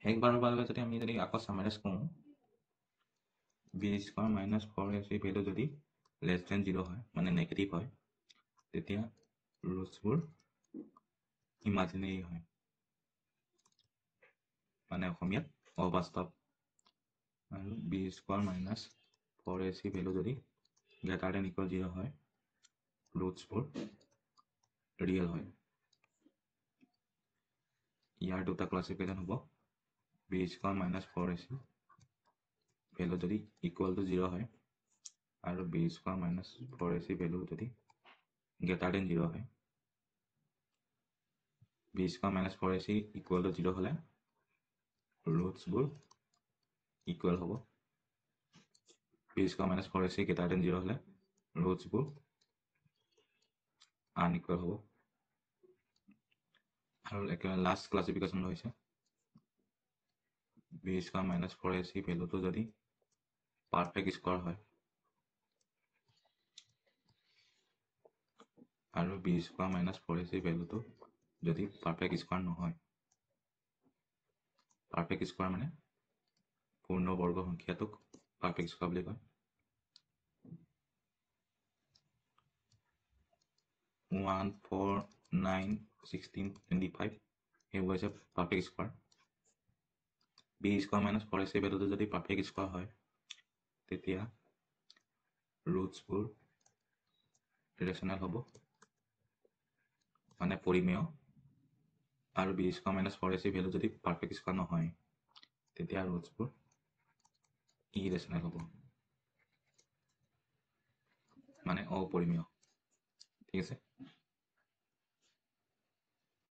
একবাৰৰ বাবে যদি আমি যদি আকৌ সামাৰাইজ কৰোঁ B square minus 4ac value যদি লেছ দেন 0 হয় মানে নেগেটিভ হয় তেতিয়া ৰুটছবোৰ ইমাজিনেৰী হয় মানে অসমীয়াত অবাস্তৱ আৰু B square minus 4ac value যদি গ্ৰেটাৰ দেন ইকুৱেল 0 হয় ৰুটছবোৰ ৰিয়েল হয় ইয়াৰ দুটা ক্লাছিফিকেশ্যন হ'ব B square minus 4ac value যদি ইকুৱেল টু 0 হয় আৰু B square minus 4ac value যদি গ্ৰেটাৰ দেন 0 হয় B square minus 4ac equal to 0 হ'লে ৰুটছবোৰ ইকুৱেল হ'ব B square minus 4ac greater than 0 হ'লে ৰুটছবোৰ আনইকুৱেল হ'ব আৰু একেবাৰে লাষ্ট ক্লাছিফিকেশ্যন হৈছে বি স্কোৱাৰ মাইনাছ 4ac ভেলুটো যদি পাৰফেক্ট স্কোৱাৰ হয় আৰু বি স্কোৱাৰ মাইনাছ 4ac ভেলুটো যদি পাৰফেক্ট স্কোৱাৰ নহয় পাৰফেক্ট স্কোৱাৰ মানে পূৰ্ণ বৰ্গ সংখ্যাটোক পাৰফেক্ট স্কোৱাৰ বুলি কয় 1 4 9 16 25 সেইবোৰ হৈছে perfect square B square minus 4ac ভেলুটো যদি পাৰফেক্ট স্কোৱাৰ হয় তেতিয়া ৰুটছবোৰ ৰেচনেল হ'ব মানে পৰিমেয় আৰু B square minus 4ac value যদি পাৰফেক্ট স্কোৱাৰ নহয় তেতিয়া ৰুটছবোৰ ইৰেচনেল হ'ব মানে অপৰিমেয় ঠিক আছে